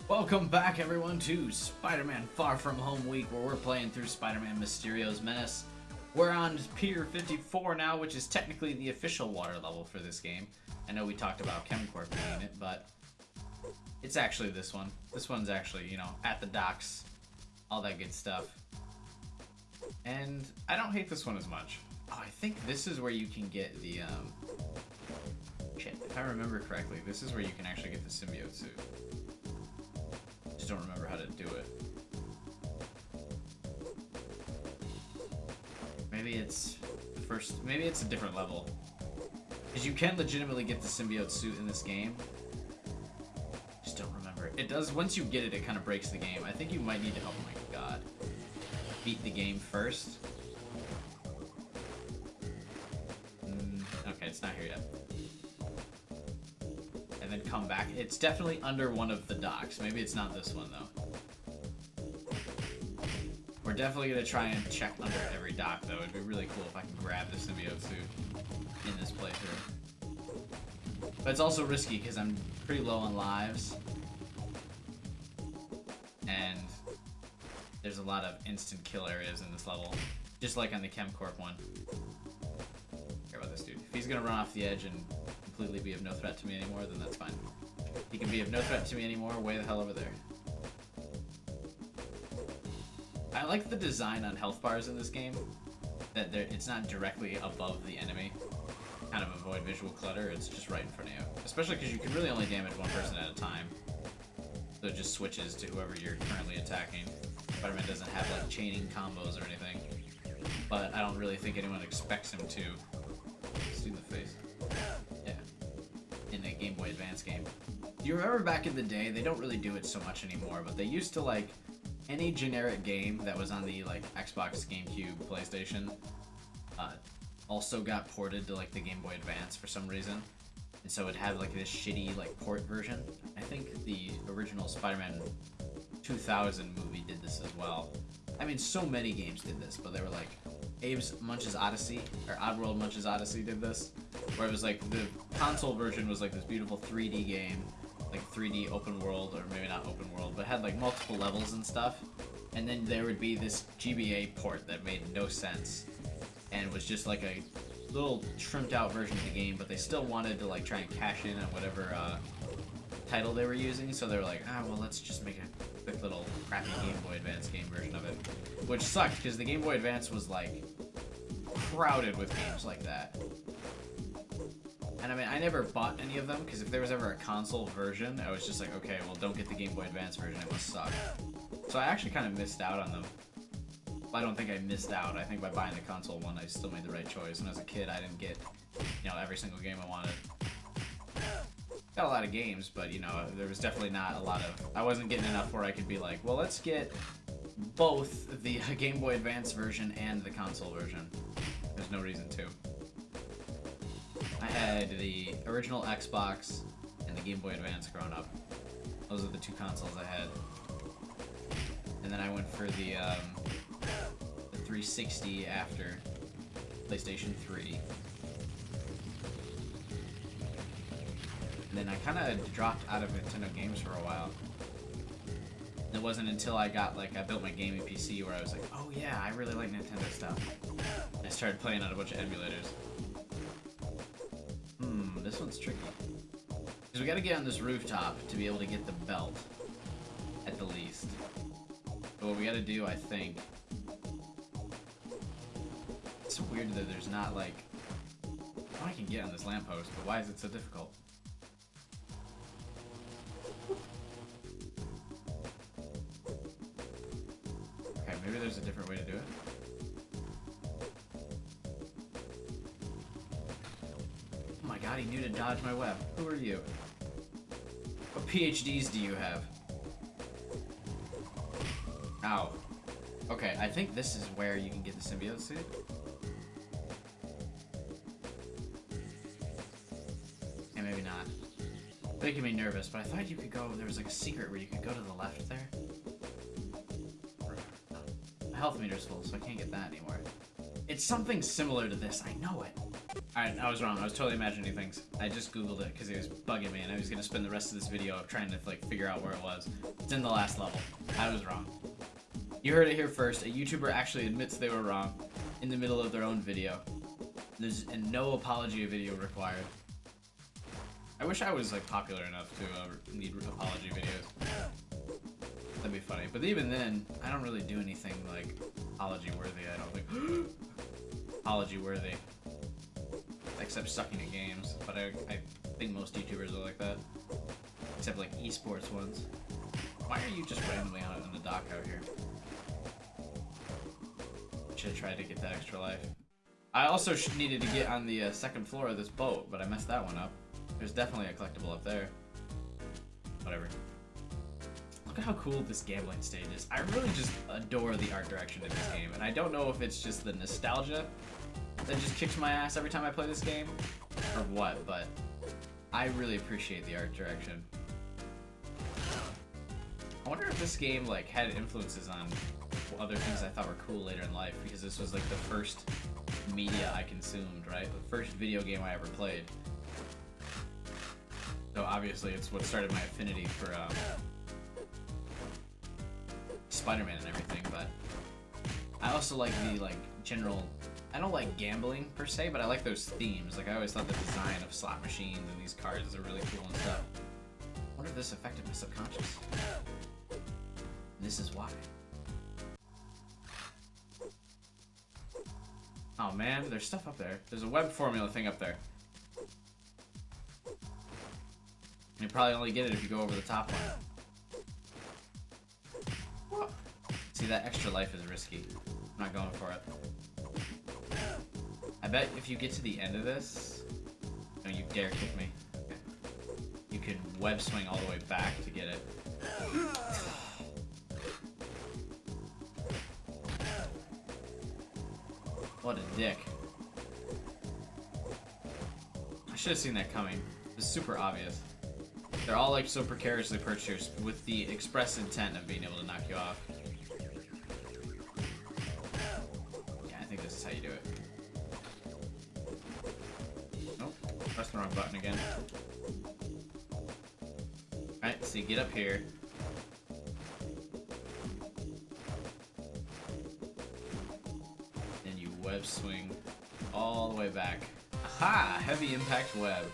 Welcome back, everyone, to Spider-Man Far From Home Week, where we're playing through Spider-Man Mysterio's Menace. We're on Pier 54 now, which is technically the official water level for this game. I know we talked about ChemCorp being it, but it's actually this one. This one's actually, you know, at the docks, all that good stuff. And I don't hate this one as much. Oh, I think this is where you can get the, shit, if I remember correctly, this is where you can actually get the symbiote suit. Just don't remember how to do it. Maybe it's the first, maybe it's a different level. Because you can legitimately get the symbiote suit in this game. Just don't remember. It does, once you get it, it kind of breaks the game. I think you might need to, oh my god, beat the game first. Okay, it's not here yet. And then come back. It's definitely under one of the docks. Maybe it's not this one, though. We're definitely going to try and check under every dock, though. It'd be really cool if I can grab the symbiote suit in this playthrough. But it's also risky, because I'm pretty low on lives. And there's a lot of instant kill areas in this level. Just like on the ChemCorp one. Care about this dude. If he's going to run off the edge and completely be of no threat to me anymore, then that's fine. He can be of no threat to me anymore, way the hell over there. I like the design on health bars in this game, that it's not directly above the enemy. Kind of avoid visual clutter, it's just right in front of you. Especially because you can really only damage one person at a time. So it just switches to whoever you're currently attacking. Spider-Man doesn't have like chaining combos or anything. But I don't really think anyone expects him to. See in the face. Yeah. In a Game Boy Advance game. Do you remember back in the day, they don't really do it so much anymore, but they used to, like, any generic game that was on the, like, Xbox, GameCube, PlayStation, also got ported to, like, the Game Boy Advance for some reason. And so it had, like, this shitty, like, port version. I think the original Spider-Man 2000 movie did this as well. I mean, so many games did this, but they were, like, Abe's Munch's Odyssey, or Oddworld Munch's Odyssey did this, where it was like the console version was like this beautiful 3D game, like 3D open world, or maybe not open world, but had like multiple levels and stuff, and then there would be this GBA port that made no sense, and was just like a little trimmed out version of the game, but they still wanted to like try and cash in on whatever title they were using, so they were like, well, let's just make a quick little crappy Game Boy Advance game version of it. Which sucked, because the Game Boy Advance was, like, crowded with games like that. And I mean, I never bought any of them, because if there was ever a console version, I was just like, okay, well, don't get the Game Boy Advance version, it must suck. So I actually kind of missed out on them. Well, I don't think I missed out. I think by buying the console one, I still made the right choice. And as a kid, I didn't get, you know, every single game I wanted. Got a lot of games, but, you know, there was definitely not a lot of... I wasn't getting enough where I could be like, well, let's get both the Game Boy Advance version and the console version. There's no reason to. I had the original Xbox and the Game Boy Advance growing up. Those are the two consoles I had. And then I went for the 360 after PlayStation 3. And then I kind of dropped out of Nintendo games for a while. And it wasn't until I built my gaming PC where I was like, oh yeah, I really like Nintendo stuff. And I started playing on a bunch of emulators. This one's tricky. Because we gotta get on this rooftop to be able to get the belt, at the least. But what we gotta do, I think... It's so weird that there's not, like... Oh, I can get on this lamppost, but why is it so difficult? Okay, maybe there's a different way to do it. Oh my god, he knew to dodge my web. Who are you? What PhDs do you have? Ow. Okay, I think this is where you can get the symbiote suit. And maybe not. Making me nervous, but I thought you could go, there was like a secret where you could go to the left there. My health meter's full, so I can't get that anymore. It's something similar to this, I know it. Alright, I was wrong. I was totally imagining things. I just googled it because it was bugging me, and I was gonna spend the rest of this video trying to like figure out where it was. It's in the last level. I was wrong. You heard it here first. A YouTuber actually admits they were wrong in the middle of their own video. There's no apology video required. I wish I was like popular enough to need apology videos. That'd be funny. But even then, I don't really do anything like apology worthy. I don't think apology worthy. Except sucking at games, but I think most YouTubers are like that. Except like esports ones. Why are you just randomly on the dock out here? Should have tried to get that extra life. I also needed to get on the second floor of this boat, but I messed that one up. There's definitely a collectible up there. Whatever. Look at how cool this gambling stage is. I really just adore the art direction in this game, and I don't know if it's just the nostalgia that just kicks my ass every time I play this game, or what, but I really appreciate the art direction. I wonder if this game like had influences on other things I thought were cool later in life, because this was like the first media I consumed, right? The first video game I ever played. So obviously it's what started my affinity for Spider-Man and everything, but I also like the general, I don't like gambling per se, but I like those themes. Like I always thought the design of slot machines and these cards are really cool and stuff. I wonder if this affected my subconscious. This is why. Oh man, there's stuff up there. There's a web formula thing up there. You probably only get it if you go over the top one. Oh. See, that extra life is risky. I'm not going for it. I bet if you get to the end of this, no, you dare kick me. Okay. You can web swing all the way back to get it. What a dick. I should have seen that coming. It's super obvious. They're all like so precariously purchased with the express intent of being able to knock you off. Yeah, I think this is how you do it. Nope, press the wrong button again. Alright, so you get up here. Then you web swing all the way back. Aha! Heavy impact web.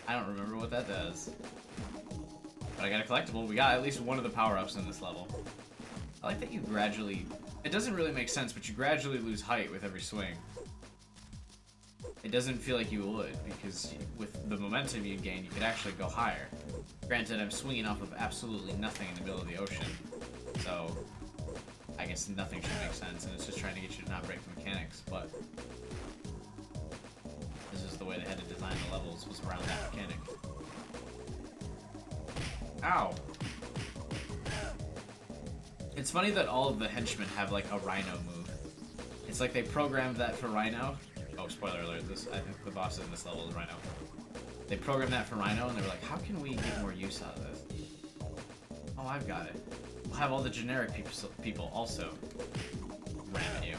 I don't remember what that does. But I got a collectible. We got at least one of the power-ups in this level. I like that you gradually... It doesn't really make sense, but you gradually lose height with every swing. It doesn't feel like you would, because with the momentum you gain, you could actually go higher. Granted, I'm swinging off of absolutely nothing in the middle of the ocean, so I guess nothing should make sense, and it's just trying to get you to not break the mechanics, but this is the way they had to design the levels, was around that mechanic. Ow! It's funny that all of the henchmen have like a Rhino move. It's like they programmed that for Rhino. Oh, spoiler alert, I think the boss in this level is Rhino. They programmed that for Rhino and they were like, how can we get more use out of this? Oh, I've got it. We'll have all the generic people also ram at you.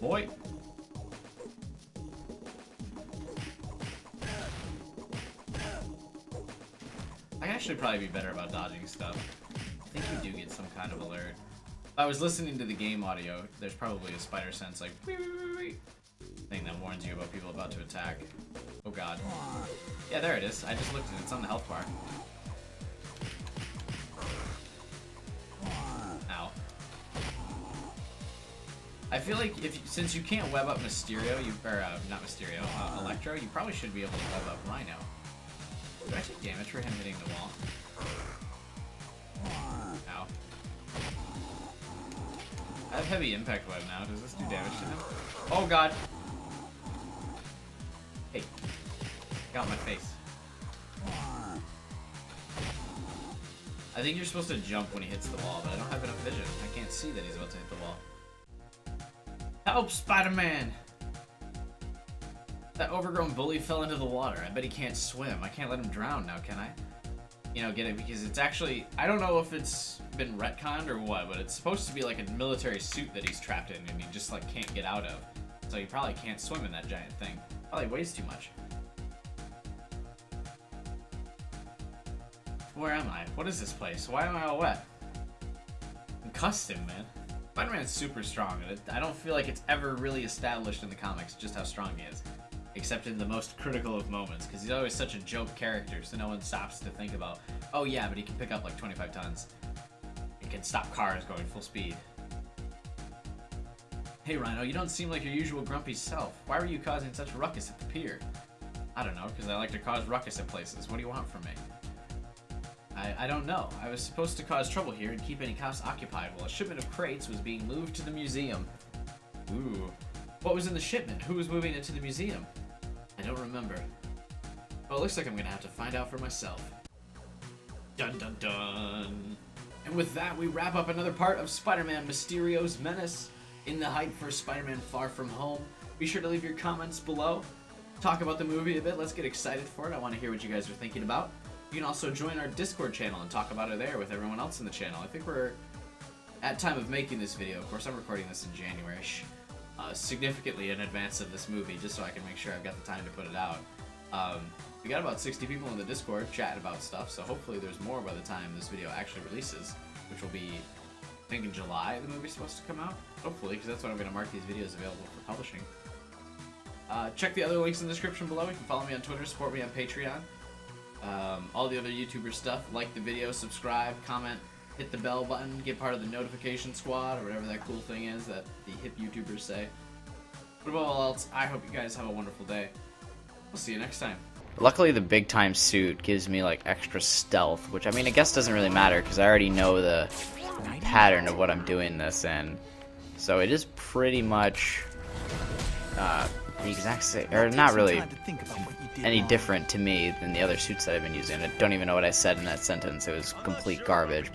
Boy! I can actually probably be better about dodging stuff. I think you do get some kind of alert. If I was listening to the game audio, there's probably a spider sense like wee, wee, wee, wee, thing that warns you about people about to attack. Oh god. Yeah, there it is. I just looked at it. It's on the health bar. Ow. I feel like since you can't web up Mysterio, not Mysterio, Electro, you probably should be able to web up Rhino. Do I take damage for him hitting the wall? Ow. I have heavy impact web now. Does this do damage to him? Oh god! Hey. Get out my face. I think you're supposed to jump when he hits the wall, but I don't have enough vision. I can't see that he's about to hit the wall. Help, Spider-Man! That overgrown bully fell into the water. I bet he can't swim. I can't let him drown now, can I? get it, because it's actually, I don't know if it's been retconned or what, but it's supposed to be like a military suit that he's trapped in and he just like can't get out of. So he probably can't swim in that giant thing. Probably weighs too much. Where am I? What is this place? Why am I all wet? Concussed him, man. Spider-Man's super strong, and I don't feel like it's ever really established in the comics just how strong he is. Except in the most critical of moments, because he's always such a joke character, so no one stops to think about, oh yeah, but he can pick up like 25 tons. He can stop cars going full speed. Hey Rhino, you don't seem like your usual grumpy self. Why were you causing such a ruckus at the pier? I don't know, because I like to cause ruckus in places. What do you want from me? I don't know. I was supposed to cause trouble here and keep any cops occupied while a shipment of crates was being moved to the museum. Ooh. What was in the shipment? Who was moving it to the museum? I don't remember. Well, it looks like I'm gonna have to find out for myself. Dun dun dun! And with that, we wrap up another part of Spider-Man Mysterio's Menace. In the hype for Spider-Man Far From Home. Be sure to leave your comments below. Talk about the movie a bit. Let's get excited for it. I want to hear what you guys are thinking about. You can also join our Discord channel and talk about it there with everyone else in the channel. I think we're, at time of making this video, of course I'm recording this in January, significantly in advance of this movie, just so I can make sure I've got the time to put it out. We got about 60 people in the Discord chatting about stuff, so hopefully there's more by the time this video actually releases, which will be, I think in July the movie's supposed to come out. Hopefully, because that's when I'm going to mark these videos available for publishing. Check the other links in the description below. You can follow me on Twitter, support me on Patreon. All the other YouTuber stuff. Like the video, subscribe, comment, hit the bell button, get part of the notification squad, or whatever that cool thing is that the hip YouTubers say. But above all else, I hope you guys have a wonderful day. We'll see you next time. Luckily, the big time suit gives me like extra stealth, which I mean, I guess doesn't really matter because I already know the pattern of what I'm doing this in. So it is pretty much the exact same, or not really any different to me than the other suits that I've been using. I don't even know what I said in that sentence. It was complete garbage.